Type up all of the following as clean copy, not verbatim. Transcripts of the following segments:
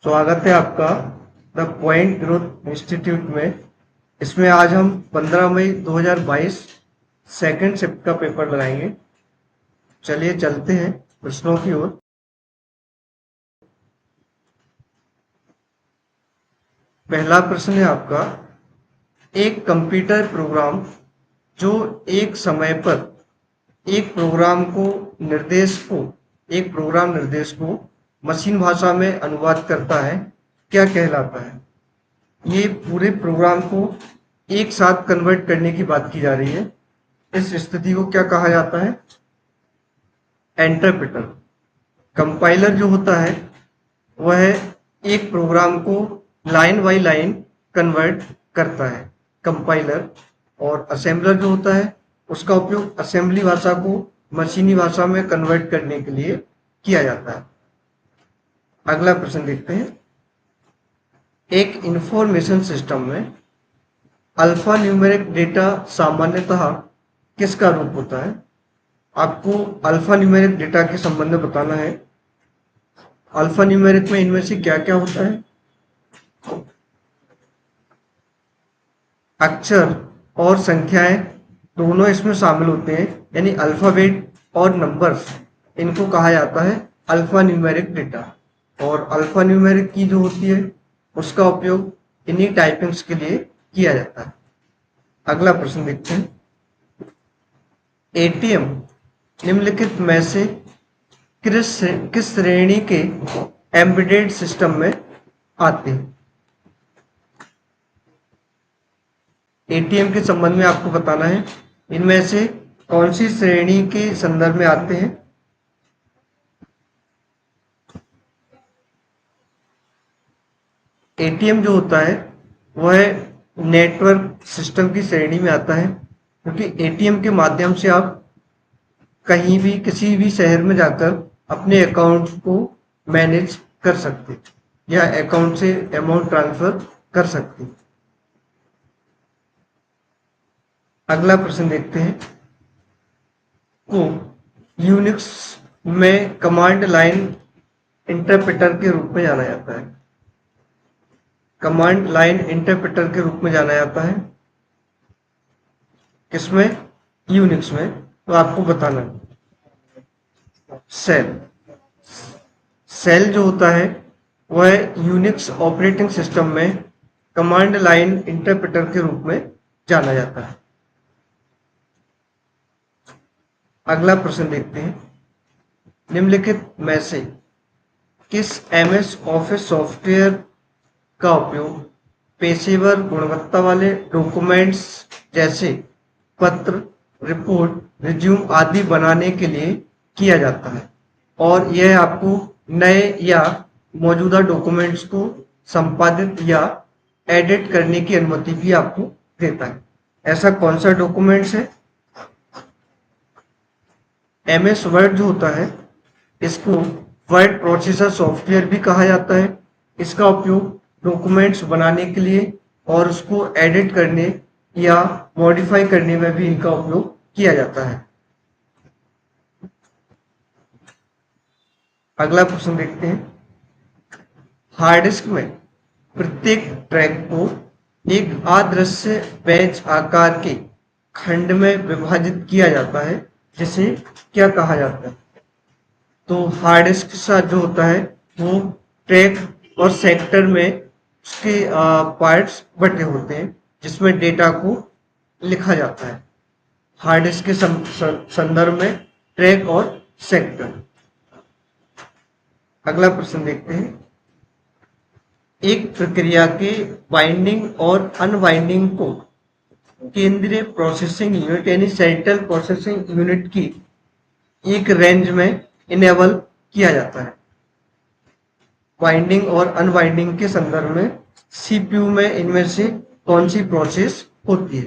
स्वागत है आपका द पॉइंट ग्रोथ इंस्टीट्यूट में। इसमें आज हम 15 मई 2022 सेकंड शिफ्ट का पेपर लगाएंगे। चलिए चलते हैं प्रश्नों की ओर। पहला प्रश्न है आपका, एक कंप्यूटर प्रोग्राम जो एक समय पर एक प्रोग्राम को निर्देश को एक प्रोग्राम निर्देश को मशीन भाषा में अनुवाद करता है, क्या कहलाता है? ये पूरे प्रोग्राम को एक साथ कन्वर्ट करने की बात की जा रही है। इस स्थिति को क्या कहा जाता है? इंटरप्रेटर। कंपाइलर जो होता है वह एक प्रोग्राम को लाइन बाय लाइन कन्वर्ट करता है, कंपाइलर। और असेंबलर जो होता है उसका उपयोग असेंबली भाषा को मशीनी भाषा में कन्वर्ट करने के लिए किया जाता है। अगला प्रश्न देखते हैं। एक इंफॉर्मेशन सिस्टम में अल्फा न्यूमेरिक डेटा सामान्यतः किसका रूप होता है? आपको अल्फा न्यूमेरिक डेटा के संबंध में बताना है। अल्फा न्यूमेरिक में इनमें से क्या क्या होता है? अक्षर और संख्याएं दोनों इसमें शामिल होते हैं, यानी अल्फाबेट और नंबर्स, इनको कहा जाता है अल्फा न्यूमेरिक डेटा। और अल्फा न्यूमेरिक की जो होती है उसका उपयोग इन्हीं टाइपिंग्स के लिए किया जाता है। अगला प्रश्न देखते हैं। एटीएम निम्नलिखित में से किस श्रेणी के एम्बेडेड सिस्टम में आते हैं? एटीएम के संबंध में आपको बताना है इनमें से कौन सी श्रेणी के संदर्भ में आते हैं। एटीएम जो होता है वह नेटवर्क सिस्टम की श्रेणी में आता है, क्योंकि एटीएम के माध्यम से आप कहीं भी किसी भी शहर में जाकर अपने अकाउंट को मैनेज कर सकते या अकाउंट से अमाउंट ट्रांसफर कर सकते। अगला प्रश्न देखते हैं। को यूनिक्स में कमांड लाइन इंटरप्रेटर के रूप में जाना जाता है। कमांड लाइन इंटरप्रेटर के रूप में जाना जाता है किसमें? यूनिक्स में। तो आपको बताना है सेल। सेल जो होता है वह यूनिक्स ऑपरेटिंग सिस्टम में कमांड लाइन इंटरप्रेटर के रूप में जाना जाता है। अगला प्रश्न देखते हैं। निम्नलिखित में से किस एमएस ऑफिस सॉफ्टवेयर का उपयोग पेशेवर गुणवत्ता वाले डॉक्यूमेंट्स जैसे पत्र, रिपोर्ट, रिज्यूम आदि बनाने के लिए किया जाता है, और यह आपको नए या मौजूदा डॉक्यूमेंट्स को संपादित या एडिट करने की अनुमति भी आपको देता है। ऐसा कौन सा डॉक्यूमेंट्स है? एमएस वर्ड जो होता है इसको वर्ड प्रोसेसर सॉफ्टवेयर भी कहा जाता है। इसका उपयोग डॉक्यूमेंट्स बनाने के लिए और उसको एडिट करने या मॉडिफाई करने में भी इनका उपयोग किया जाता है। अगला प्रश्न देखते हैं। हार्ड डिस्क में प्रत्येक ट्रैक को एक अदृश्य बैच आकार के खंड में विभाजित किया जाता है, जिसे क्या कहा जाता है? तो हार्ड डिस्क के साथ जो होता है वो ट्रैक और सेक्टर में उसके पार्ट्स बटे होते हैं, जिसमें डेटा को लिखा जाता है। हार्ड डिस्क के संदर्भ में ट्रैक और सेक्टर। अगला प्रश्न देखते हैं। एक प्रक्रिया के बाइंडिंग और अनबाइंडिंग को केंद्रीय प्रोसेसिंग यूनिट यानी सेंट्रल प्रोसेसिंग यूनिट की एक रेंज में इनेबल किया जाता है। बाइंडिंग और अनबाइंडिंग के संदर्भ में सीपीयू में इनमें से कौन सी प्रोसेस होती है?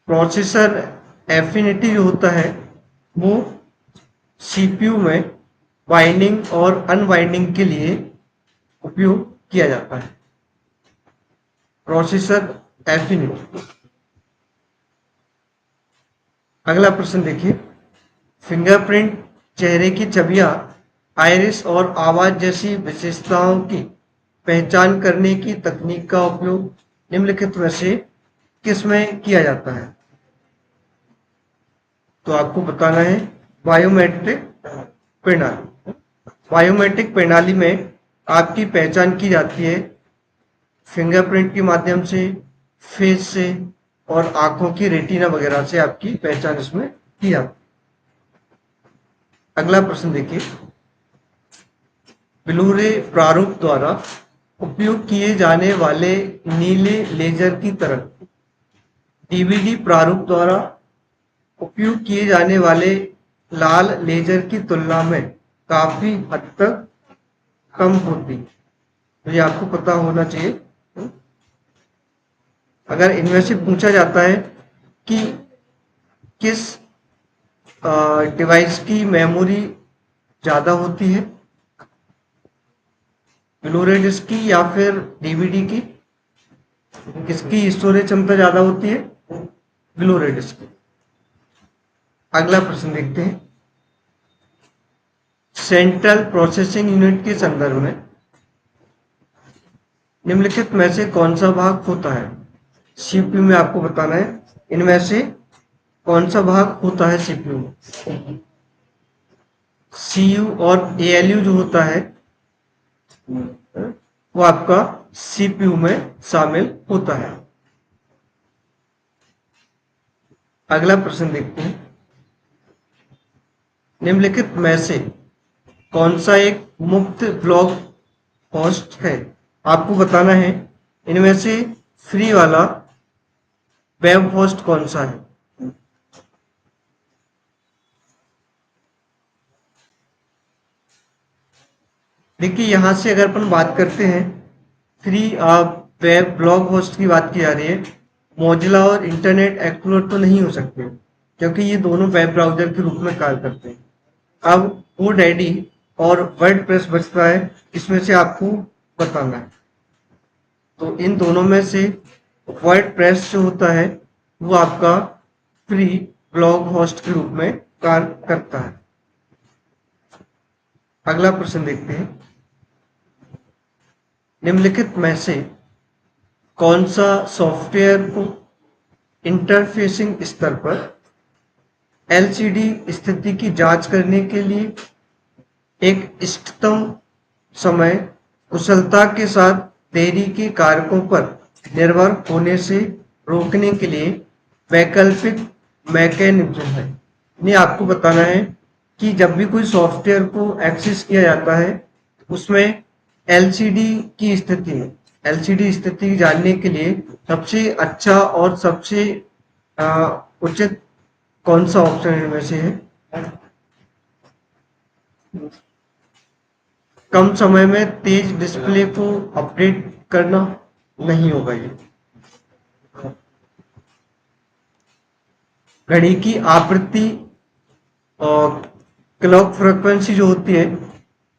प्रोसेसर एफिनिटी जो होता है वो सीपीयू में बाइंडिंग और अनबाइंडिंग के लिए उपयोग किया जाता है। Processor affinity. अगला प्रश्न देखिए, फिंगरप्रिंट चेहरे की छवियां, आइरिस और आवाज जैसी विशेषताओं की पहचान करने की तकनीक का उपयोग निम्नलिखित में से किस में किया जाता है? तो आपको बताना है बायोमेट्रिक प्रणाली। बायोमेट्रिक प्रणाली में आपकी पहचान की जाती है फिंगरप्रिंट के माध्यम से, फेस से और आंखों की रेटिना वगैरह से आपकी पहचान इसमें की जाती है। अगला प्रश्न देखिए, ब्लू-रे प्रारूप द्वारा उपयोग किए जाने वाले नीले लेजर की तरह डीवीडी प्रारूप द्वारा उपयोग किए जाने वाले लाल लेजर की तुलना में काफी हद तक कम होती है। तो ये आपको पता होना चाहिए। अगर इनमें से पूछा जाता है कि किस डिवाइस की मेमोरी ज़्यादा होती है, ब्लू-रे डिस्क की या फिर डीवीडी की, किसकी स्टोरेज क्षमता ज़्यादा होती है? ब्लू-रे डिस्क की। अगला प्रश्न देखते हैं, सेंट्रल प्रोसेसिंग यूनिट के संदर्भ में निम्नलिखित में से कौन सा भाग होता है? सीपीयू में आपको बताना है इनमें से कौन सा भाग होता है सीपीयू में। सीयू और एएलयू जो होता है वो आपका सीपीयू में शामिल होता है। अगला प्रश्न देखते हैं, निम्नलिखित में से कौन सा एक मुफ्त ब्लॉग होस्ट है? आपको बताना है इनमें से फ्री वाला वेब होस्ट कौन सा है? देखिए यहाँ से अगर अपन बात करते हैं फ्री वेब ब्लॉग होस्ट की बात की जा रही है, मोजिला और इंटरनेट एक्सप्लोरर तो नहीं हो सकते क्योंकि ये दोनों वेब ब्राउजर के रूप में कार्य करते हैं। अब GoDaddy और वर्डप्रेस बचता है, इसमें से आपको बताना है। तो इन दोनों में से वर्डप्रेस जो होता है वो आपका फ्री ब्लॉग होस्ट के रूप में कार्य करता है। अगला प्रश्न देखते हैं, निम्नलिखित में से कौन सा सॉफ्टवेयर को इंटरफेसिंग स्तर पर एलसीडी स्थिति की जांच करने के लिए एक इष्टतम समय कुशलता के साथ देरी के कारकों पर निर्भर होने से रोकने के लिए वैकल्पिक मैकेनिज्म है? ये आपको बताना है कि जब भी कोई सॉफ्टवेयर को एक्सेस किया जाता है उसमें एलसीडी की स्थिति में एलसीडी स्थिति जानने के लिए सबसे अच्छा और सबसे उचित कौन सा ऑप्शन इनमें से है? कम समय में तेज डिस्प्ले को अपडेट करना नहीं होगा। ये घड़ी की आवृत्ति और क्लॉक फ्रीक्वेंसी जो होती है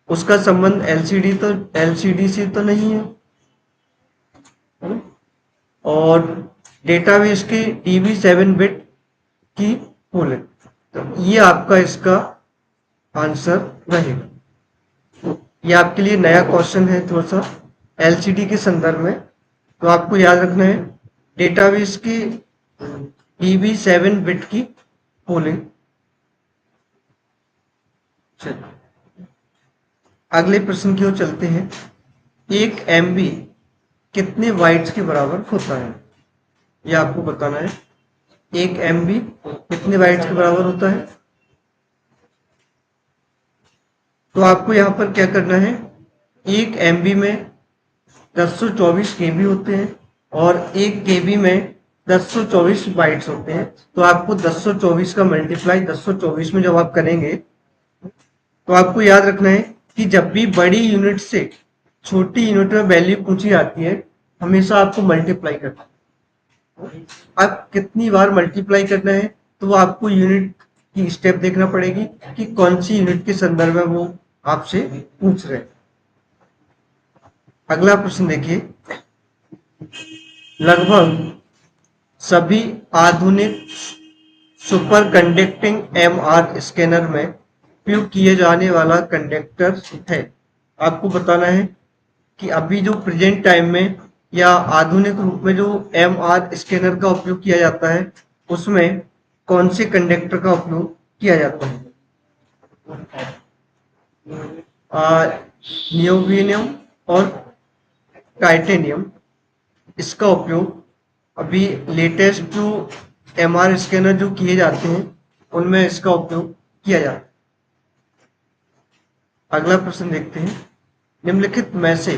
उसका संबंध एलसीडी से तो नहीं है, है ना? और डेटाबेस के DB7 बिट की होले, तो ये आपका इसका आंसर रहेगा। ये आपके लिए नया क्वेश्चन है थोड़ा सा एलसीडी के संदर्भ में, तो आपको याद रखना है डेटाबेस की DB7 बिट की पोलिंग। अगले प्रश्न की ओर चलते हैं, एक एमबी कितने बाइट्स के बराबर होता है? ये आपको बताना है एक एमबी कितने बाइट्स के बराबर होता है। तो आपको यहाँ पर क्या करना है, एक एमबी में 1024 केबी होते हैं और एक केबी में 1024 बाइट्स होते हैं। तो आपको 1024 का मल्टीप्लाई 1024 में जब आप करेंगे तो आपको याद रखना है कि जब भी बड़ी यूनिट से छोटी यूनिट में वैल्यू पूछी जाती है हमेशा आपको मल्टीप्लाई करना है। अब कितनी बार मल्टीप्लाई करना है तो वो आपको यूनिट की स्टेप देखना पड़ेगी कि कौन सी यूनिट के संदर्भ में वो आपसे पूछ रहे हैं। अगला प्रश्न देखिए, लगभग सभी आधुनिक सुपर कंडक्टिंग एमआर स्कैनर में उपयोग किए जाने वाला कंडक्टर है। आपको बताना है कि अभी जो प्रेजेंट टाइम में या आधुनिक रूप में जो एमआर स्कैनर का उपयोग किया जाता है, उसमें कौन से कंडक्टर का उपयोग किया जाता है। नियोबियम और टाइटेनियम, इसका उपयोग अभी लेटेस्ट जो एमआर स्कैनर जो किए जाते हैं उनमें इसका उपयोग किया जाता है। अगला प्रश्न देखते हैं, निम्नलिखित में से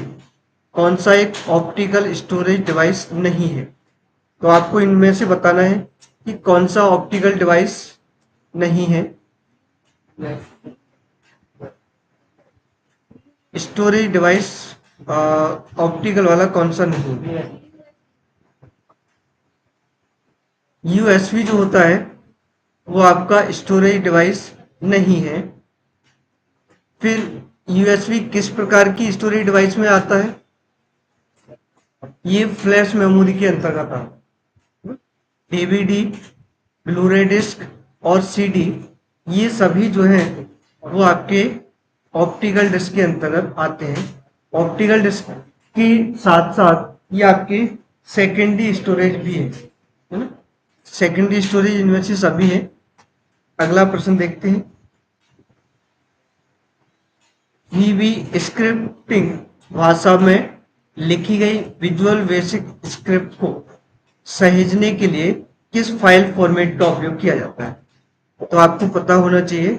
कौन सा एक ऑप्टिकल स्टोरेज डिवाइस नहीं है। तो आपको इनमें से बताना है कि कौन सा ऑप्टिकल डिवाइस नहीं है। स्टोरेज डिवाइस ऑप्टिकल वाला कौन सा नहीं है। यूएसबी जो होता है वो आपका स्टोरेज डिवाइस नहीं है। फिर यूएसबी किस प्रकार की स्टोरेज डिवाइस में आता है। ये फ्लैश मेमोरी के अंतर्गत आता है। डीवीडी, ब्लूरे डिस्क और सीडी, ये सभी जो हैं वो आपके ऑप्टिकल डिस्क के अंतर्गत आते हैं। ऑप्टिकल डिस्क के साथ साथ ये आपके सेकेंडरी स्टोरेज भी है ना। सेकेंडरी स्टोरेज इनमें से सभी है। अगला प्रश्न देखते हैं, वीबी स्क्रिप्टिंग भाषा में लिखी गई विजुअल बेसिक स्क्रिप्ट को सहेजने के लिए किस फाइल फॉर्मेट का उपयोग किया जाता है। तो आपको पता होना चाहिए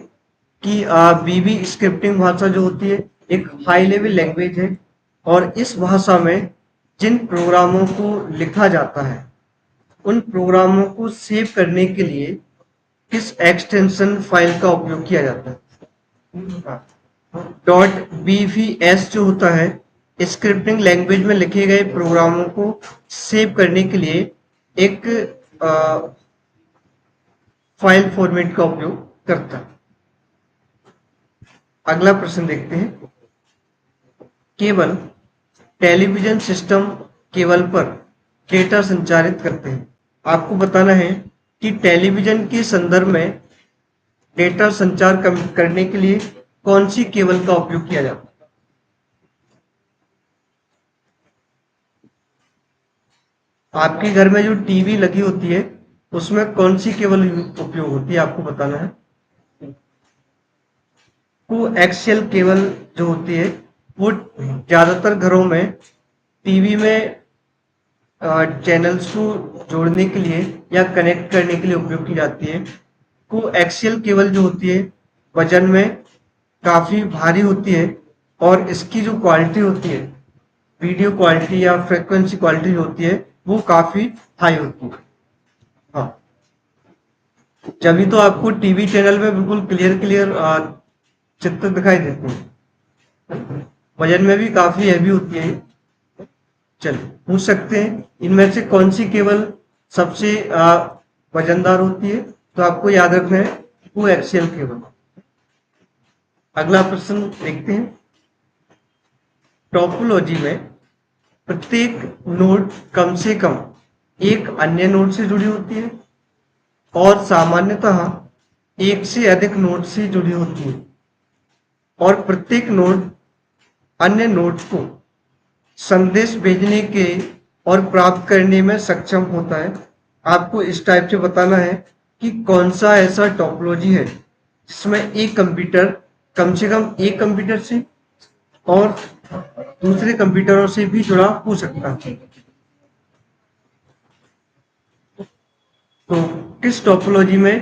कि वीबी स्क्रिप्टिंग भाषा जो होती है एक हाई लेवल लैंग्वेज है, और इस भाषा में जिन प्रोग्रामों को लिखा जाता है उन प्रोग्रामों को सेव करने के लिए किस एक्सटेंशन फाइल का उपयोग किया जाता है। डॉट बीवीएस जो होता है स्क्रिप्टिंग लैंग्वेज में लिखे गए प्रोग्रामों को सेव करने के लिए एक फाइल फॉर्मेट का उपयोग करता है। अगला प्रश्न देखते हैं, केवल टेलीविजन सिस्टम केबल पर डेटा संचारित करते हैं। आपको बताना है कि टेलीविजन के संदर्भ में डेटा संचार करने के लिए कौन सी केबल का उपयोग किया जाता है। आपके घर में जो टीवी लगी होती है उसमें कौन सी केबल उपयोग होती है, आपको बताना है। को एक्सियल केबल जो होती है वो ज्यादातर घरों में टीवी में चैनल्स को जोड़ने के लिए या कनेक्ट करने के लिए उपयोग की जाती है। को एक्सियल केबल जो होती है वजन में काफी भारी होती है, और इसकी जो क्वालिटी होती है, वीडियो क्वालिटी या फ्रिक्वेंसी क्वालिटी जो होती है वो काफी हाई होती है। हाँ, जब तो आपको टीवी चैनल में बिल्कुल क्लियर क्लियर चित्र दिखाई देते हैं। वजन में भी काफी हैवी होती है। चलिए पूछ सकते हैं, इनमें से कौन सी केबल सबसे वजनदार होती है। तो आपको याद रखना है वो एक्सियल केबल। अगला प्रश्न देखते हैं, टोपोलॉजी में प्रत्येक नोड कम से कम एक अन्य नोड से जुड़ी होती है और सामान्यतः एक से अधिक नोड से जुड़ी होती है, और प्रत्येक नोड अन्य नोड को संदेश भेजने के और प्राप्त करने में सक्षम होता है। आपको इस टाइप से बताना है कि कौन सा ऐसा टोपोलॉजी है जिसमें एक कंप्यूटर कम से कम एक कंप्यूटर से और दूसरे कंप्यूटरों से भी जुड़ा हो सकता है। तो किस टोपोलॉजी में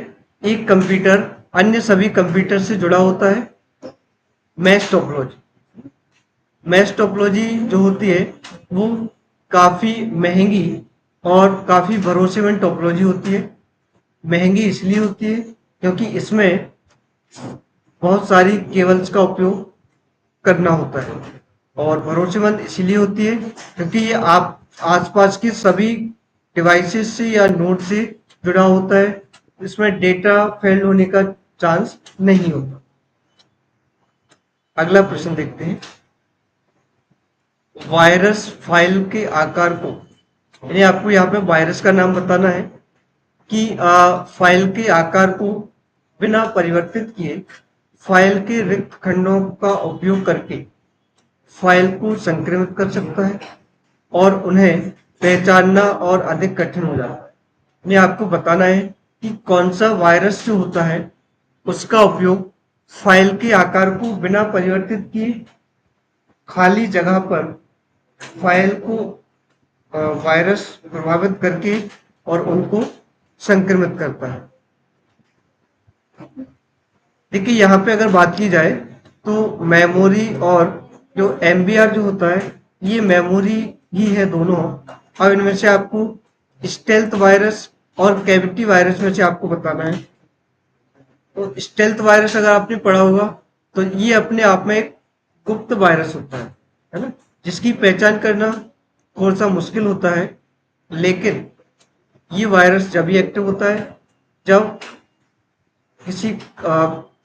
एक कंप्यूटर अन्य सभी कंप्यूटर से जुड़ा होता है। Mesh topology. मैश टोपोलॉजी जो होती है वो काफी महंगी और काफी भरोसेमंद टोपोलॉजी होती है। महंगी इसलिए होती है क्योंकि इसमें बहुत सारी केबल्स का उपयोग करना होता है, और भरोसेमंद इसलिए होती है क्योंकि ये आप आसपास के सभी डिवाइसेस से या नोड से जुड़ा होता है। इसमें डेटा फेल होने का चांस नहीं होता। अगला प्रश्न देखते हैं, वायरस फाइल के आकार को, यानी आपको यहाँ पे वायरस का नाम बताना है। कि फाइल के आकार को बिना परिवर्तित किए फाइल के रिक्त खंडों का उपयोग करके फाइल को संक्रमित कर सकता है और उन्हें पहचानना और अधिक कठिन हो जाता है। मैं आपको बताना है कि कौन सा वायरस जो होता है उसका उपयोग फाइल के आकार को बिना परिवर्तित किए खाली जगह पर फाइल को वायरस प्रभावित करके और उनको संक्रमित करता है। देखिए यहाँ पे अगर बात की जाए तो मेमोरी और जो एमबीआर जो होता है ये मेमोरी ही है दोनों। अब इनमें से आपको स्टेल्थ वायरस और कैविटी वायरस में से आपको बताना है। तो स्टेल्थ वायरस अगर आपने पढ़ा होगा तो ये अपने आप में एक गुप्त वायरस होता है ना, जिसकी पहचान करना थोड़ा सा मुश्किल होता है। लेकिन ये वायरस जब भी एक्टिव होता है जब किसी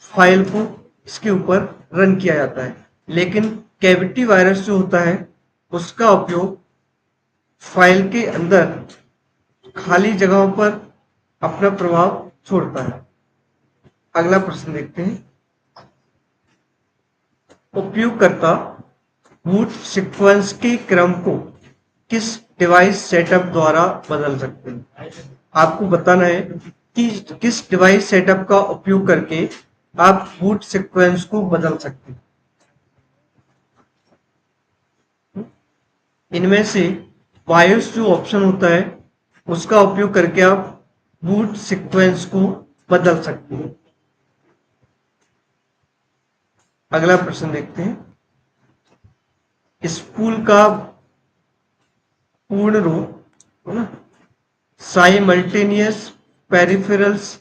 फाइल को इसके ऊपर रन किया जाता है। लेकिन कैविटी वायरस जो होता है उसका उपयोग फाइल के अंदर खाली जगहों पर अपना प्रभाव छोड़ता है। अगला प्रश्न देखते हैं। उपयोगकर्ता बूट सीक्वेंस के क्रम को किस डिवाइस सेटअप द्वारा बदल सकते हैं? आपको बताना है कि किस डिवाइस सेटअप का उपयोग करके आप बूट सीक्वेंस को बदल सकते हैं। इनमें से बायोस जो ऑप्शन होता है उसका उपयोग करके आप बूट सीक्वेंस को बदल सकते हैं। अगला प्रश्न देखते हैं। स्पूल का पूर्ण रूप है ना साइमल्टेनियस पेरिफेरल्स।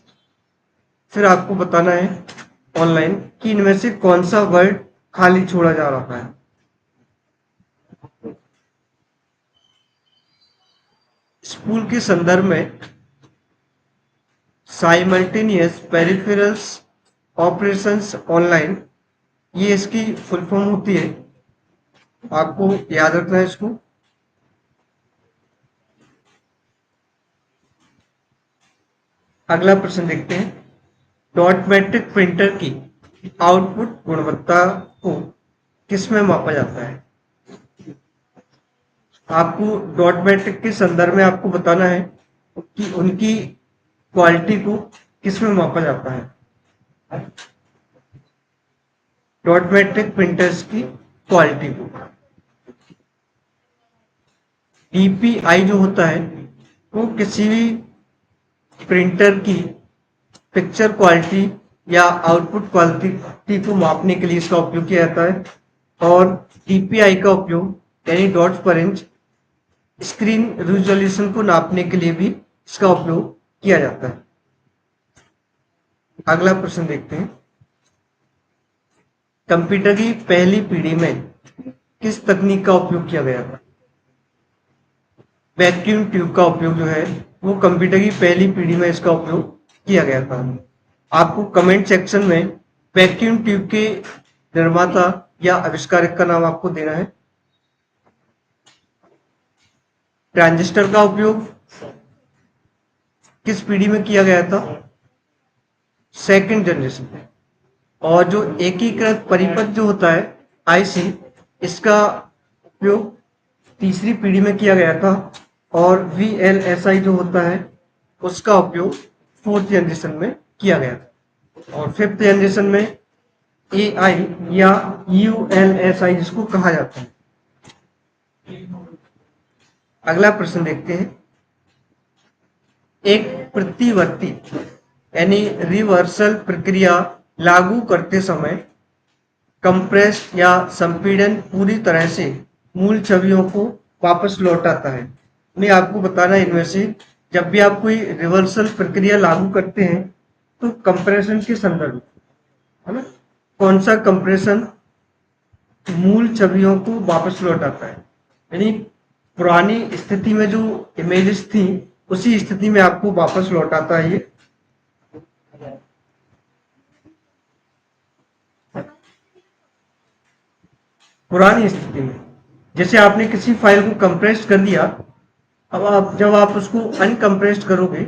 फिर आपको बताना है ऑनलाइन कि इनमें से कौन सा वर्ड खाली छोड़ा जा रहा है। स्पूल के संदर्भ में साइमल्टेनियस पेरिफेरल्स ऑपरेशंस ऑनलाइन ये इसकी फुल फॉर्म होती है। आपको याद रखना है इसको। अगला प्रश्न देखते हैं। डॉट मैट्रिक प्रिंटर की आउटपुट गुणवत्ता को किसमें मापा जाता है? आपको डॉट मैट्रिक के संदर्भ में आपको बताना है कि उनकी क्वालिटी को किसमें मापा जाता है। डॉट मैट्रिक प्रिंटर्स की क्वालिटी को डीपीआई जो होता है वो किसी भी प्रिंटर की पिक्चर क्वालिटी या आउटपुट क्वालिटी को मापने के लिए इसका उपयोग किया जाता है। और डीपीआई का उपयोग यानी डॉट्स पर इंच स्क्रीन रिजोल्यूशन को नापने के लिए भी इसका उपयोग किया जाता है। अगला प्रश्न देखते हैं। कंप्यूटर की पहली पीढ़ी में किस तकनीक का उपयोग किया गया था? वैक्यूम ट्यूब का उपयोग जो है वो कंप्यूटर की पहली पीढ़ी में इसका उपयोग किया गया था। आपको कमेंट सेक्शन में वैक्यूम ट्यूब के निर्माता या आविष्कारक का नाम आपको देना है। ट्रांजिस्टर का उपयोग किस पीढ़ी में किया गया था? सेकंड जनरेशन में। और जो एकीकृत परिपथ जो होता है आईसी इसका उपयोग तीसरी पीढ़ी में किया गया था। और वीएलएसआई जो होता है उसका उपयोग फोर्थ जनरेशन में किया गया था। और फिफ्थ जनरेशन में एआई या यूएलएसआई जिसको कहा जाता है। अगला प्रश्न देखते हैं। एक प्रतिवर्ती यानी रिवर्सल प्रक्रिया लागू करते समय कंप्रेस या संपीड़न पूरी तरह से मूल छवियों को वापस लौटाता है। मैं आपको बताना है इनमें से जब भी आप कोई रिवर्सल प्रक्रिया लागू करते हैं तो कंप्रेशन के संदर्भ है ना कौन सा कंप्रेशन मूल छवियों को वापस लौटाता है। यानी पुरानी स्थिति में जो इमेजेस थी उसी स्थिति में आपको वापस लौटाता है ये। पुरानी स्थिति में जैसे आपने किसी फाइल को कंप्रेस कर दिया, अब आप जब आप उसको अनकंप्रेस्ड करोगे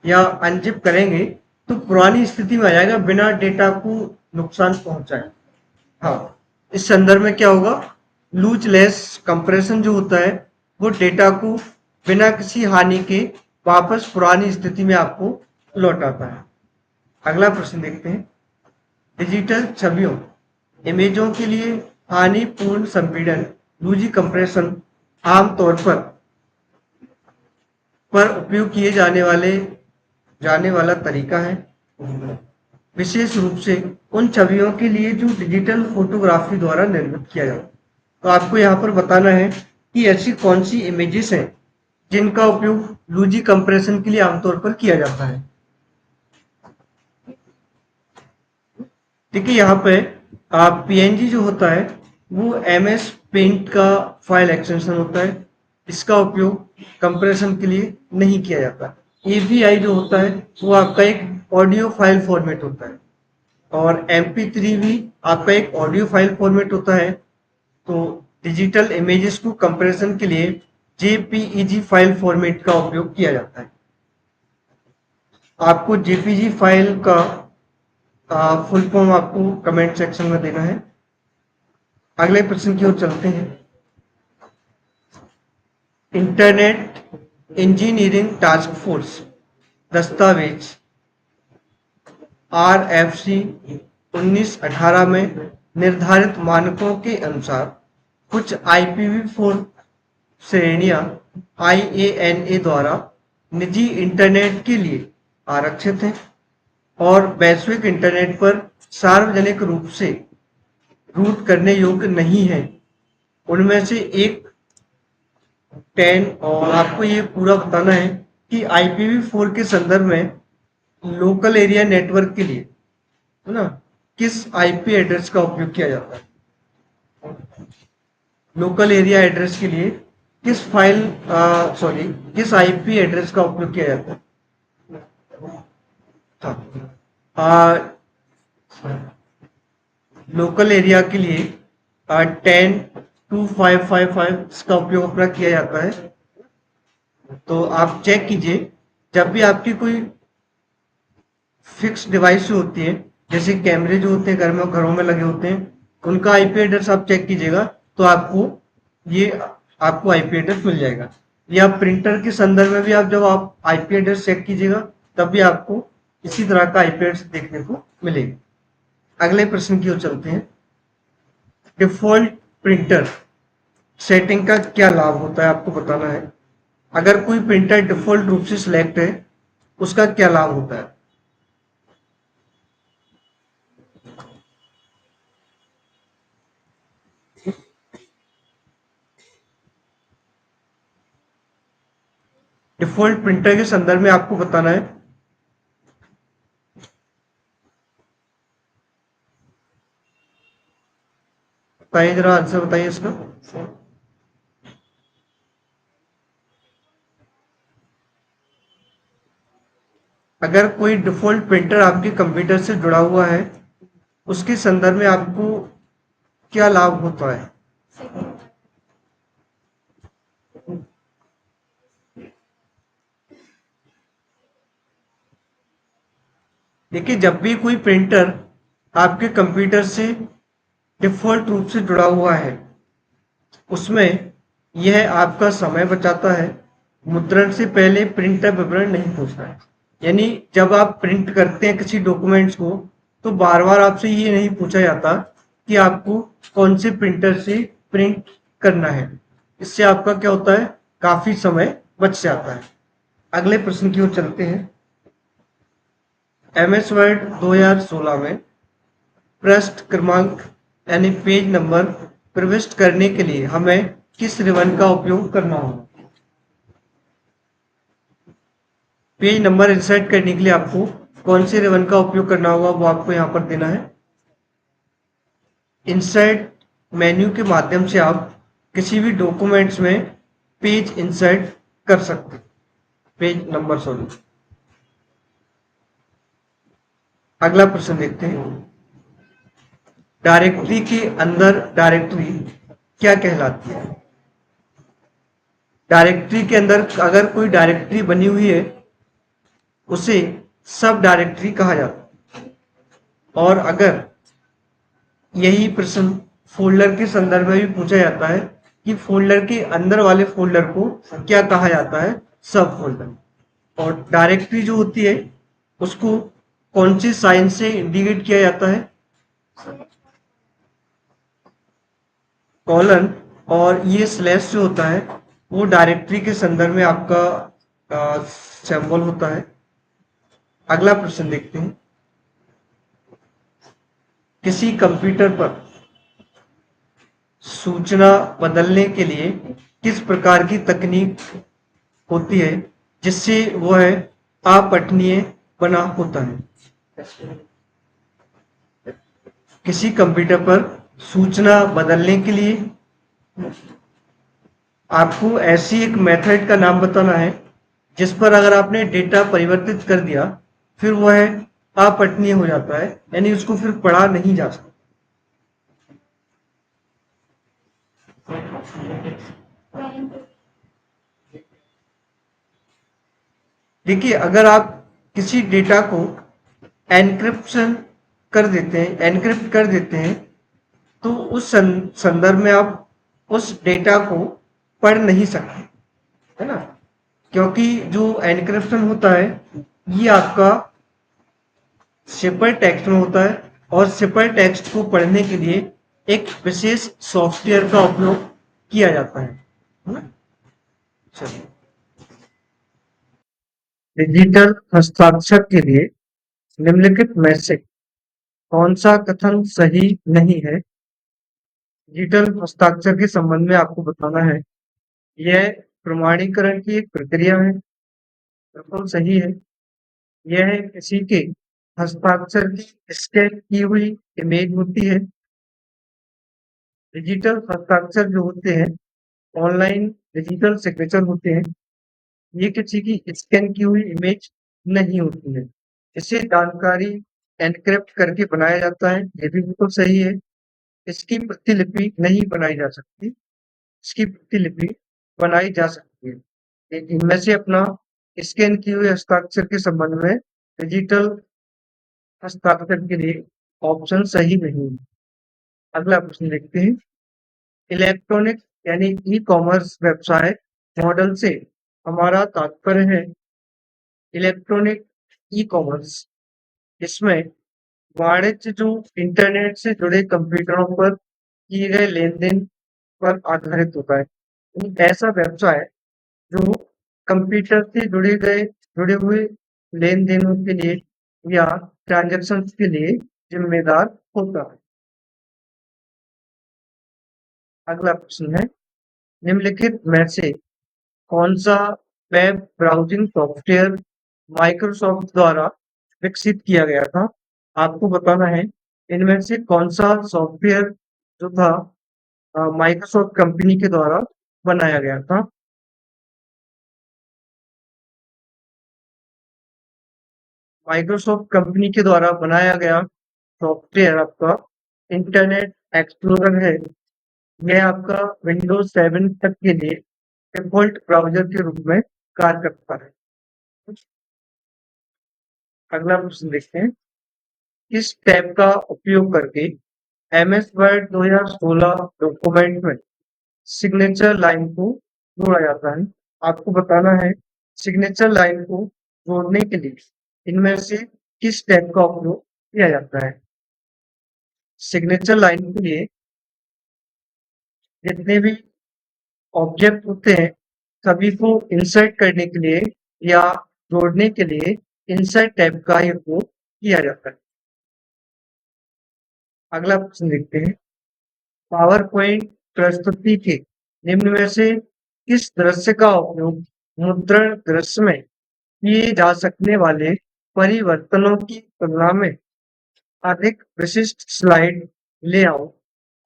या अनजिप करेंगे तो पुरानी स्थिति में आ जाएगा बिना डेटा को नुकसान पहुंचाए। हाँ, इस संदर्भ में क्या होगा, लूज लेस कंप्रेशन जो होता है वो डेटा को बिना किसी हानि के वापस पुरानी स्थिति में आपको लौटाता है। अगला प्रश्न देखते हैं। डिजिटल छवियों इमेजों के लिए हानिपूर्ण संपीड़न लूजी कंप्रेशन आमतौर पर उपयोग किए जाने वाला तरीका है, विशेष रूप से उन छवियों के लिए जो डिजिटल फोटोग्राफी द्वारा निर्मित किया जाता है। तो आपको यहाँ पर बताना है कि ऐसी कौन सी इमेजेस हैं जिनका उपयोग लूजी कंप्रेशन के लिए आमतौर पर किया जाता है। देखिए यहाँ पे पीएनजी जो होता है वो एमएस पेंट का फाइल एक्सटेंशन होता है, इसका उपयोग कंप्रेशन के लिए नहीं किया जाता। एवीआई जो होता है वो आपका एक ऑडियो फाइल फॉर्मेट होता है और MP3 भी आपका एक ऑडियो फाइल फॉर्मेट होता है। तो डिजिटल इमेजेस को कंप्रेशन के लिए जेपीईजी फाइल फॉर्मेट का उपयोग किया जाता है। आपको जेपीजी फाइल का फुल फॉर्म आपको कमेंट सेक्शन में देना है। अगले प्रश्न की ओर चलते हैं। इंटरनेट इंजीनियरिंग टास्क फोर्स दस्तावेज RFC 1918 में निर्धारित मानकों के अनुसार कुछ IPv4 श्रेणियां IANA द्वारा निजी इंटरनेट के लिए आरक्षित हैं और वैश्विक इंटरनेट पर सार्वजनिक रूप से रूट करने योग्य नहीं है। उनमें से एक 10, और आपको ये पूरा बताना है कि IPv4 के संदर्भ में लोकल एरिया नेटवर्क के लिए है ना किस आईपी एड्रेस का उपयोग किया जाता है। लोकल एरिया एड्रेस के लिए किस आईपी एड्रेस का उपयोग किया जाता है। लोकल एरिया के लिए 10.2555 का उपयोग अपना किया जाता है। तो आप चेक कीजिए, जब भी आपकी कोई फिक्स डिवाइस जो होती है, जैसे कैमरे जो होते हैं घरों में लगे होते हैं, उनका आईपी एड्रेस आप चेक कीजिएगा तो ये आपको आईपी एड्रेस मिल जाएगा। या प्रिंटर के संदर्भ में भी जब आप आईपी एड्रेस चेक कीजिएगा तब भी आपको इसी तरह का आईपी एड्रेस देखने को मिलेगा। अगले प्रश्न की ओर चलते हैं। डिफॉल्ट प्रिंटर सेटिंग का क्या लाभ होता है, आपको बताना है। अगर कोई प्रिंटर डिफॉल्ट रूप से सिलेक्ट है उसका क्या लाभ होता है। डिफॉल्ट प्रिंटर के संदर्भ में आपको बताना है। बताइए, जरा आंसर बताइए इसका। अगर कोई डिफॉल्ट प्रिंटर आपके कंप्यूटर से जुड़ा हुआ है उसके संदर्भ में आपको क्या लाभ होता है। देखिए, जब भी कोई प्रिंटर आपके कंप्यूटर से डिफॉल्ट रूप से जुड़ा हुआ है उसमें यह आपका समय बचाता है। मुद्रण से पहले प्रिंटर विवरण नहीं पूछता है, यानी जब आप प्रिंट करते हैं किसी डॉक्यूमेंट्स को तो बार बार आपसे ये नहीं पूछा जाता कि आपको कौन से प्रिंटर से प्रिंट करना है। इससे आपका क्या होता है, काफी समय बच जाता है। अगले प्रश्न की ओर चलते हैं। MS वर्ड 2016 में पृष्ठ क्रमांक यानी पेज नंबर प्रविष्ट करने के लिए हमें किस रिबन का उपयोग करना होगा। पेज नंबर इंसर्ट करने के लिए आपको कौन से रिबन का उपयोग करना होगा वो आपको यहाँ पर देना है। इंसर्ट मेन्यू के माध्यम से आप किसी भी डॉक्यूमेंट्स में पेज इंसर्ट कर सकते, पेज नंबर सॉरी। अगला प्रश्न देखते हैं। डायरेक्टरी के अंदर डायरेक्टरी क्या कहलाती है। डायरेक्टरी के अंदर अगर कोई डायरेक्टरी बनी हुई है उसे सब डायरेक्टरी कहा जाता है। और अगर यही प्रश्न फ़ोल्डर के संदर्भ में भी पूछा जाता है कि फ़ोल्डर के अंदर वाले फ़ोल्डर को क्या कहा जाता है? सब फ़ोल्डर। और डायरेक्टरी जो होती है उसको कौन सी साइन से इंडिकेट किया जाता है? कॉलन। और ये स्लैश जो होता है वो डायरेक्टरी के संदर्भ में आपका सिंबल होता है। अगला प्रश्न देखते हैं। किसी कंप्यूटर पर सूचना बदलने के लिए किस प्रकार की तकनीक होती है जिससे वह अपठनीय बना होता है? किसी कंप्यूटर पर सूचना बदलने के लिए आपको ऐसी एक मेथड का नाम बताना है जिस पर अगर आपने डेटा परिवर्तित कर दिया फिर वह अपठनीय हो जाता है, यानी उसको फिर पढ़ा नहीं जा सकता। देखिए, अगर आप किसी डेटा को एनक्रिप्ट कर देते हैं तो उस संदर्भ में आप उस डेटा को पढ़ नहीं सकते, है ना? क्योंकि जो एन्क्रिप्शन होता है ये आपका सिंपल टेक्स्ट में होता है और सिंपल टेक्स्ट को पढ़ने के लिए एक विशेष सॉफ्टवेयर का उपयोग किया जाता है ना? चलिए। डिजिटल हस्ताक्षर के लिए निम्नलिखित में से कौन सा कथन सही नहीं है? डिजिटल हस्ताक्षर के संबंध में आपको बताना है, यह प्रमाणीकरण की एक प्रक्रिया है, बिल्कुल सही है। यह किसी के हस्ताक्षर की स्कैन की हुई इमेज होती है। डिजिटल हस्ताक्षर जो होते हैं, ऑनलाइन डिजिटल सिग्नेचर होते हैं, ये किसी की स्कैन की हुई इमेज नहीं होती है। इसे जानकारी एनक्रिप्ट करके बनाया जाता है, ये भी बिल्कुल सही है। इसकी प्रतिलिपि नहीं बनाई जा सकती, इसकी प्रतिलिपि बनाई जा सकती है। इनमें से अपना स्कैन किए हुए हस्ताक्षर के संबंध में डिजिटल हस्ताक्षर के लिए ऑप्शन सही नहीं है। अगला प्रश्न देखते हैं। इलेक्ट्रॉनिक यानी ई कॉमर्स व्यवसाय मॉडल से हमारा तात्पर्य है इलेक्ट्रॉनिक ई कॉमर्स। इसमें वाणिज्य जो इंटरनेट से जुड़े कंप्यूटरों पर किए गए लेन देन पर आधारित होता है। ऐसा व्यवसाय जो कंप्यूटर से जुड़े हुए लेन देनों के लिए या ट्रांजैक्शन के लिए जिम्मेदार होता है। अगला प्रश्न है, निम्नलिखित में से कौन सा वेब ब्राउजिंग सॉफ्टवेयर माइक्रोसॉफ्ट द्वारा विकसित किया गया था? आपको बताना है इनमें से कौन सा सॉफ्टवेयर जो था माइक्रोसॉफ्ट कंपनी के द्वारा बनाया गया था। माइक्रोसॉफ्ट कंपनी के द्वारा बनाया गया सॉफ्टवेयर आपका इंटरनेट एक्सप्लोरर है। यह आपका विंडोज 7 तक के लिए डिफॉल्ट ब्राउज़र के रूप में कार्य करता है। अगला प्रश्न देखते हैं। किस टैब का उपयोग करके एमएस वर्ड 2016 डॉक्यूमेंट में सिग्नेचर लाइन को जोड़ा जाता है? आपको बताना है सिग्नेचर लाइन को जोड़ने के लिए इनमें से किस टैब का उपयोग किया जाता है? सिग्नेचर लाइन के लिए जितने भी ऑब्जेक्ट होते हैं सभी को इंसर्ट करने के लिए या जोड़ने के लिए इंसर्ट टैब का ही उपयोग किया जाता है। अगला प्रश्न देखते हैं। पावर पॉइंट प्रस्तुति के निम्न में से किस दृश्य का उपयोग मुद्रण दृश्य में किए जा सकने वाले परिवर्तनों की तुलना में अधिक विशिष्ट स्लाइड लेआउट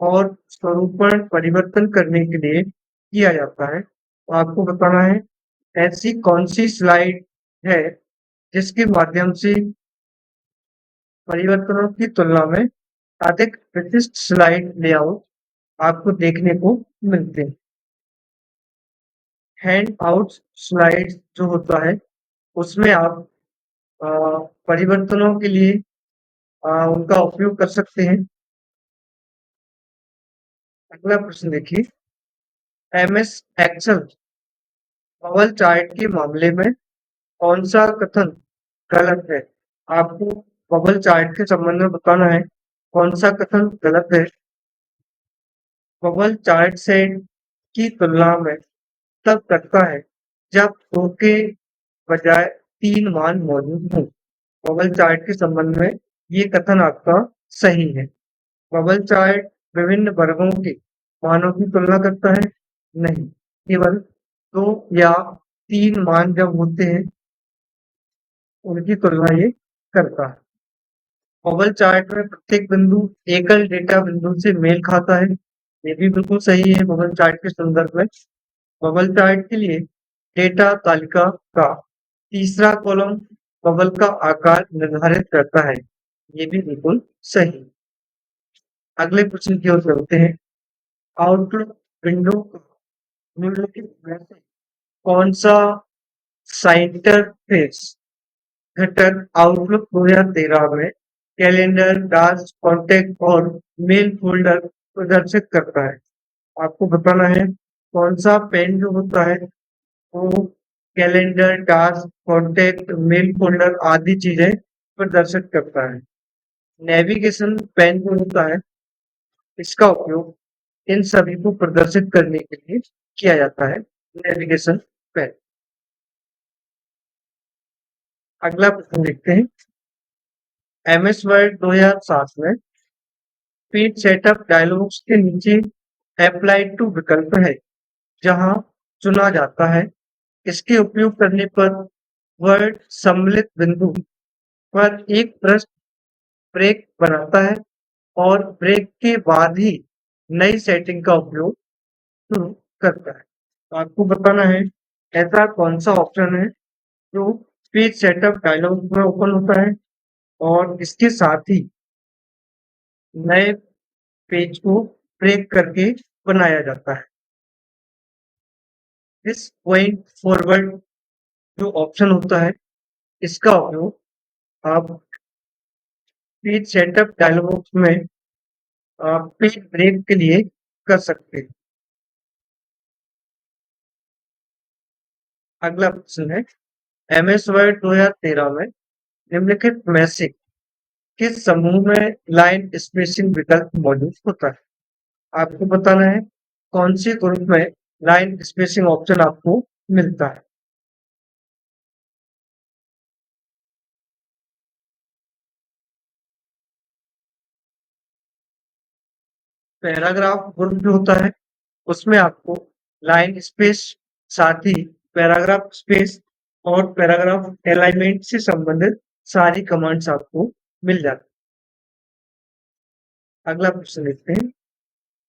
और स्वरूपण परिवर्तन करने के लिए किया जाता है? तो आपको बताना है ऐसी कौन सी स्लाइड है जिसके माध्यम से परिवर्तनों की तुलना में अधिक विशिष्ट स्लाइड लेआउट आपको देखने को मिलते हैं। हैंड आउट स्लाइड जो होता है उसमें आप अ, परिवर्तनों के लिए उनका उपयोग कर सकते हैं। अगला प्रश्न देखिए, एमएस एक्सेल बबल चार्ट के मामले में कौन सा कथन गलत है? आपको बबल चार्ट के संबंध में बताना है कौन सा कथन गलत है। बबल चार्ट सेट की तुलना में तब करता है जब दो के बजाय तीन मान मौजूद हों। बबल चार्ट के संबंध में ये कथन आपका सही है। बबल चार्ट विभिन्न वर्गों के मानों की तुलना करता है? नहीं, केवल दो या तीन मान जब होते हैं उनकी तुलना ये करता है। बबल चार्ट में प्रत्येक बिंदु एकल डेटा बिंदु से मेल खाता है। ये भी बिल्कुल सही है बबल चार्ट के संदर्भ में। बबल चार्ट के लिए डेटा तालिका का तीसरा कॉलम बबल का आकार निर्धारित करता है। ये भी बिल्कुल सही। अगले प्रश्न की ओर चलते हैं। आउटलुक विंडो का निम्नलिखित में से कौन सा साइंटरफेस घटक आउटलुक 2013 में कैलेंडर, टास्क, कॉन्टेक्ट और मेल फोल्डर प्रदर्शित करता है? आपको बताना है कौन सा पेन जो होता है वो calendar, task, contact, mail folder आदि चीजें प्रदर्शित करता है। नेविगेशन पेन जो होता है इसका उपयोग इन सभी को प्रदर्शित करने के लिए किया जाता है। Navigation pane. अगला प्रश्न देखते हैं। एमएस वर्ड 2007 में पेज सेटअप डायलॉग्स के नीचे अप्लाई टू विकल्प है जहां चुना जाता है। इसके उपयोग करने पर वर्ड सम्मिलित बिंदु पर एक पृष्ठ ब्रेक बनाता है और ब्रेक के बाद ही नई सेटिंग का उपयोग शुरू करता है। तो आपको बताना है ऐसा कौन सा ऑप्शन है जो पेज सेटअप डायलॉग में ओपन होता है और इसके साथ ही नए पेज को ब्रेक करके बनाया जाता है। इस पॉइंट फॉरवर्ड जो ऑप्शन होता है इसका उपयोग आप पेज सेटअप डायलॉग में पेज ब्रेक के लिए कर सकते हैं। अगला प्रश्न है एमएस वर्ड 2013 में निम्नलिखित में से किस समूह में लाइन स्पेसिंग विकल्प मौजूद होता है? आपको बताना है कौन से ग्रुप में लाइन स्पेसिंग ऑप्शन आपको मिलता है। पैराग्राफ ग्रुप जो होता है उसमें आपको लाइन स्पेस साथ ही पैराग्राफ स्पेस और पैराग्राफ अलाइनमेंट से संबंधित सारी कमांड्स आपको मिल जाती है। अगला प्रश्न देखते हैं।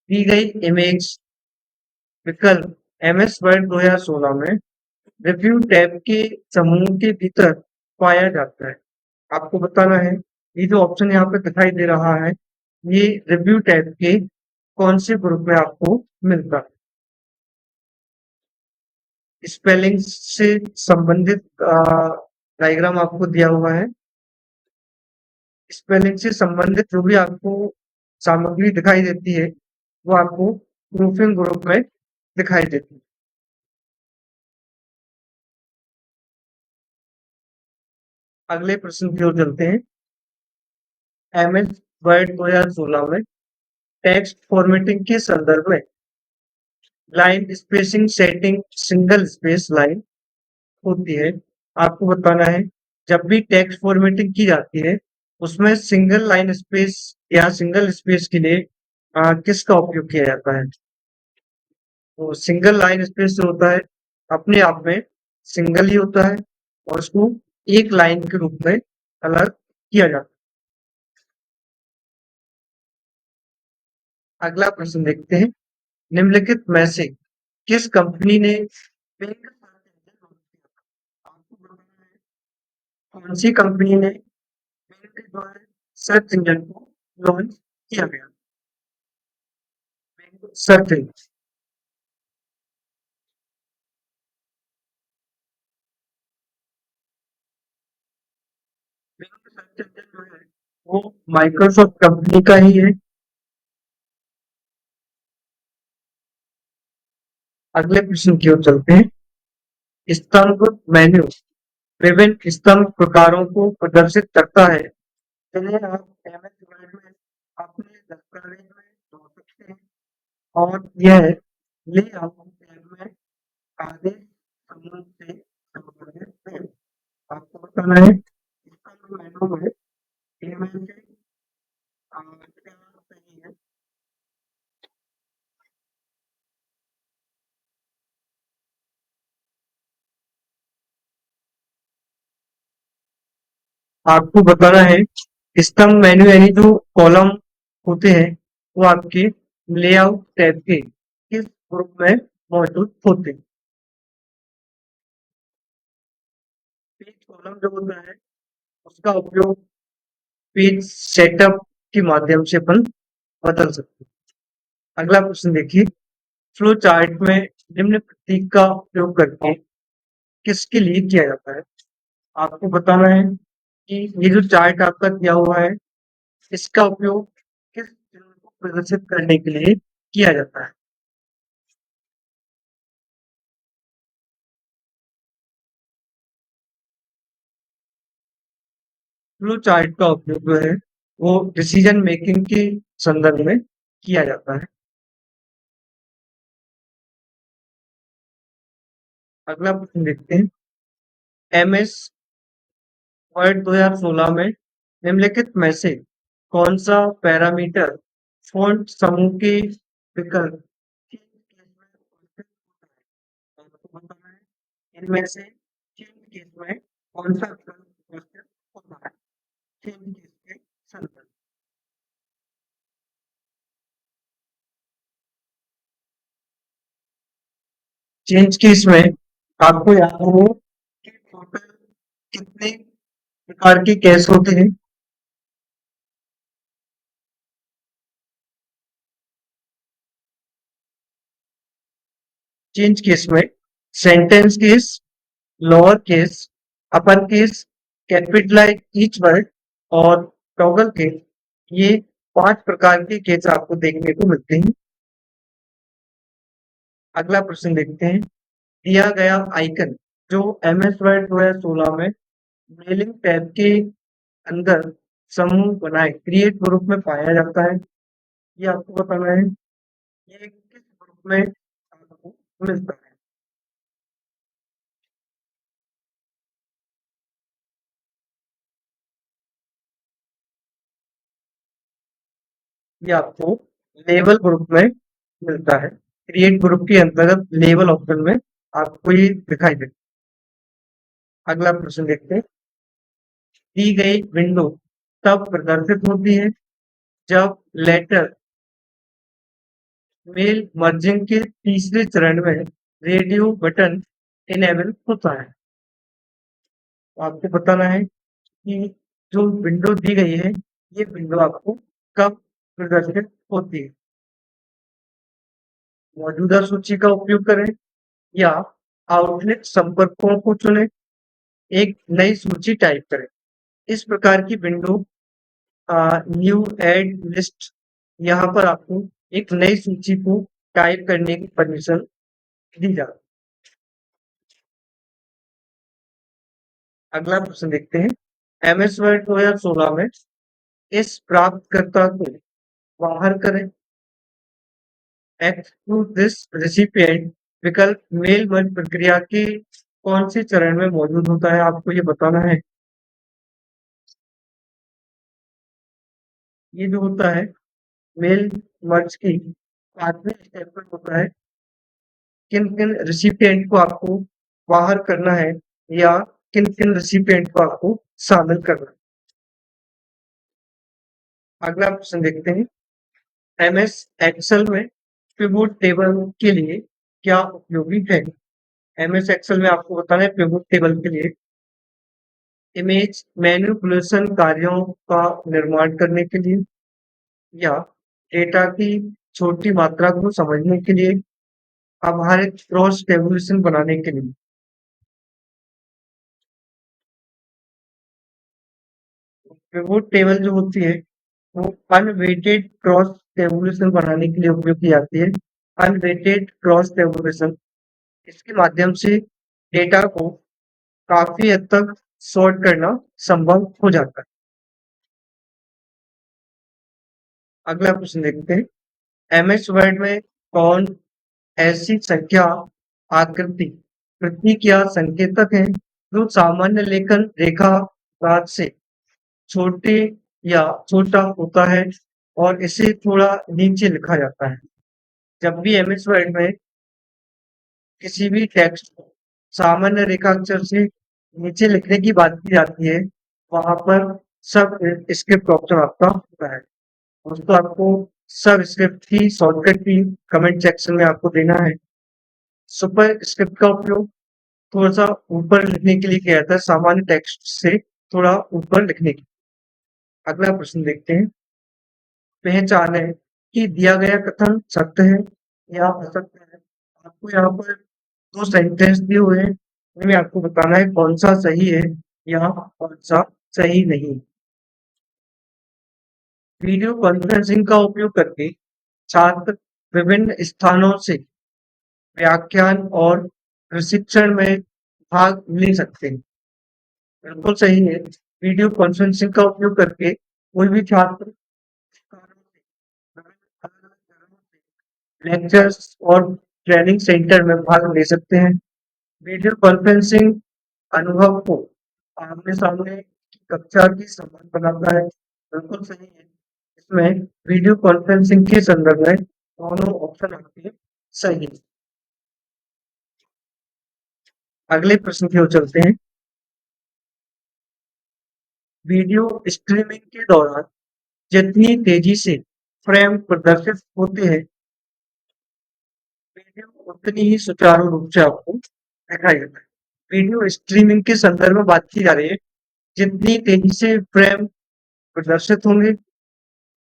दी गई इमेज विकल्प एमएस वर्ड 2016 में रिव्यू टैब के समूह के भीतर पाया जाता है। आपको बताना है ये जो ऑप्शन यहाँ पे दिखाई दे रहा है ये रिव्यू टैब के कौन से ग्रुप में आपको मिलता है। स्पेलिंग से संबंधित डायग्राम आपको दिया हुआ है। स्पेलिंग से संबंधित जो भी आपको सामग्री दिखाई देती है वो आपको प्रूफिंग ग्रुप में दिखाई देती है। अगले प्रश्न की ओर चलते हैं। एमएस वर्ड 2016 में टेक्स्ट फॉर्मेटिंग के संदर्भ में line spacing setting single space line होती है। आपको बताना है जब भी टेक्स्ट फॉर्मेटिंग की जाती है उसमें सिंगल लाइन स्पेस या सिंगल स्पेस के लिए किसका उपयोग किया जाता है? तो सिंगल लाइन स्पेस जो होता है अपने आप में सिंगल ही होता है और उसको एक लाइन के रूप में अलग किया जाता है। अगला प्रश्न देखते हैं। निम्नलिखित में से किस कंपनी ने पिंक सर्च इंजन लॉन्च किया? आपको बताना है कौन सी कंपनी ने पिंक जो है सर्च इंजन को लॉन्च किया गया? Pink search engine. Search engine जो है वो माइक्रोसॉफ्ट कंपनी का ही है। अगले प्रश्न की ओर चलते हैं। स्तंभ मेन्यू विभिन्न स्तंभ प्रकारों को प्रदर्शित करता है, जिन्हें आप एमएस वर्ड में अपने दस्तावेज में जोड़ सकते हैं। और यह लेआउट टैब में आदेश समूह से संबंधित है। आपको बताना है स्तंभ मेन्यू में एमएस के क्या सही है। आपको बताना है स्तंभ मेन्यू यानी जो कॉलम होते हैं वो आपके लेआउट टैब के किस ग्रुप में मौजूद होते हैं। पेज कॉलम जो होता है उसका उपयोग पेज सेटअप के माध्यम से अपन बदल सकते हैं। अगला प्रश्न देखिए। फ्लो चार्ट में निम्न प्रतीक का उपयोग करके किसके लिए किया जाता है। आपको बताना है कि ये जो चार्ट आपका दिया हुआ है इसका उपयोग किस चिन्ह को प्रदर्शित करने के लिए किया जाता है। फ्लो चार्ट का उपयोग जो है वो डिसीजन मेकिंग के संदर्भ में किया जाता है। अगला प्रश्न देखते हैं। एमएस वर्ड 2016 में निम्नलिखित में से कौन सा पैरामीटर फॉन्ट समूह के विकल्प किन केस में उपस्थित होता है। आपको बताना है इनमें से किन केस में कौन सा विकल्प उपस्थित होता है। किन केस के संदर्भ। चेंज केस में आपको याद हो कि टोटल कितने प्रकार के केस होते हैं। चेंज केस में sentence case, lower case, upper case, capitalise each word और टॉगल केस, ये 5 प्रकार के केस आपको देखने को मिलते हैं। अगला प्रश्न देखते हैं। दिया गया आइकन जो एमएस वर्ड 2016 में मेलिंग टैब के अंदर समूह बनाए क्रिएट ग्रुप में पाया जाता है। ये आपको बताना है ये किस ग्रुप में आपको मिलता है। ये आपको लेवल ग्रुप में मिलता है। क्रिएट ग्रुप के अंतर्गत लेवल ऑप्शन में आपको ये दिखाई देता है। अगला प्रश्न देखते हैं। दी गई विंडो तब प्रदर्शित होती है जब लेटर मेल मर्जिंग के तीसरे चरण में रेडियो बटन इनेबल होता है। तो आपको बताना है कि जो विंडो दी गई है ये विंडो आपको कब प्रदर्शित होती है। मौजूदा सूची का उपयोग करें या आउटलेट संपर्कों को चुनें। एक नई सूची टाइप करें। इस प्रकार की विंडो न्यू एड लिस्ट यहाँ पर आपको एक नई सूची को टाइप करने की परमिशन दी जाती है। अगला प्रश्न देखते हैं। एमएस वर्ड 2016 में इस प्राप्तकर्ता को बाहर करें। एक्सक्लूड दिस रेसिपिएंट विकल्प मेल मर्ज प्रक्रिया के कौन से चरण में मौजूद होता है। आपको ये बताना है। ये जो होता है मेल मर्ज की 5वें स्टेप पर होता है। किन किन रिसिपिएंट को आपको बाहर करना है या किन किन रिसिपिएंट को आपको शामिल करना है। अगला प्रश्न देखते हैं। एमएस एक्सेल में पिवोट टेबल के लिए क्या उपयोगी है। एमएस एक्सेल में आपको बताना है पिवोट टेबल के लिए इमेज मैनिपुलेशन कार्यों का निर्माण करने के लिए या डेटा की छोटी मात्रा को समझने के लिए आधारित क्रॉस टेबुलेशन बनाने के लिए। पिवोट टेबल जो होती है वो अनवेटेड क्रॉस टेबुलेशन बनाने के लिए उपयोग की जाती है। अनवेटेड क्रॉस टेबुलेशन इसके माध्यम से डेटा को काफी हद तक सॉर्ट करना संभव हो जाता है। अगला प्रश्न देखते हैं, एमएस वर्ड में कौन ऐसी संख्या, आकृति, प्रतीक या संकेतक है जो सामान्य लेखन रेखा राज से छोटे या छोटा होता है और इसे थोड़ा नीचे लिखा जाता है। जब भी एमएस वर्ड में किसी भी टेक्स्ट को सामान्य रेखाक्षर से नीचे लिखने की बात की जाती है, वहां पर सब स्क्रिप्ट ऑप्शन आपका होता है। दोस्तों आपको सब स्क्रिप्ट की शॉर्टकट की कमेंट सेक्शन में आपको देना है। सुपर स्क्रिप्ट का उपयोग थोड़ा सा ऊपर लिखने के लिए किया जाता है, सामान्य टेक्स्ट से थोड़ा ऊपर लिखने के लिए। अगला प्रश्न देखते हैं, पहचाने कि दिया गया कथन सत्य है या असत्य है। आपको यहाँ पर दो सेंटेंस दिए हुए हैं, उनमें आपको बताना है कौन सा सही है या कौन सा सही नहीं। वीडियो कॉन्फ्रेंसिंग का उपयोग करके छात्र विभिन्न स्थानों से व्याख्यान और प्रशिक्षण में भाग ले सकते हैं। बिल्कुल सही है। वीडियो कॉन्फ्रेंसिंग का उपयोग करके कोई भी छात्र लेक्चर्स और ट्रेनिंग सेंटर में भाग ले सकते हैं। वीडियो कॉन्फ्रेंसिंग अनुभव को आमने-सामने की कक्षा के समान बनाता है। बिल्कुल सही है। इसमें वीडियो कॉन्फ्रेंसिंग के संदर्भ में दोनों ऑप्शन आपके सही हैं। अगले प्रश्न की ओर चलते हैं। वीडियो स्ट्रीमिंग के दौरान जितनी तेजी से फ्रेम प्रदर्शित होते हैं, वीडियो उतनी ही सुचारू रूप से आपको दिखाई देता है। वीडियो स्ट्रीमिंग के संदर्भ में बात की जा रही है, जितनी तेजी से फ्रेम प्रदर्शित होंगे,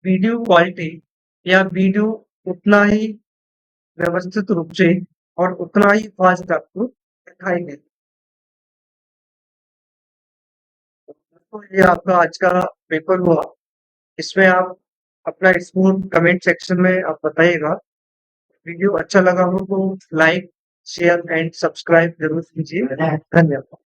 वीडियो क्वालिटी या वीडियो उतना ही व्यवस्थित रूप से और उतना ही फास्ट आपको दिखाई देगा। तो ये आपका आज का पेपर हुआ। इसमें आप अपना स्कोर कमेंट सेक्शन में आप बताइएगा। वीडियो अच्छा लगा हो तो लाइक, शेयर एंड सब्सक्राइब जरूर कीजिए। धन्यवाद।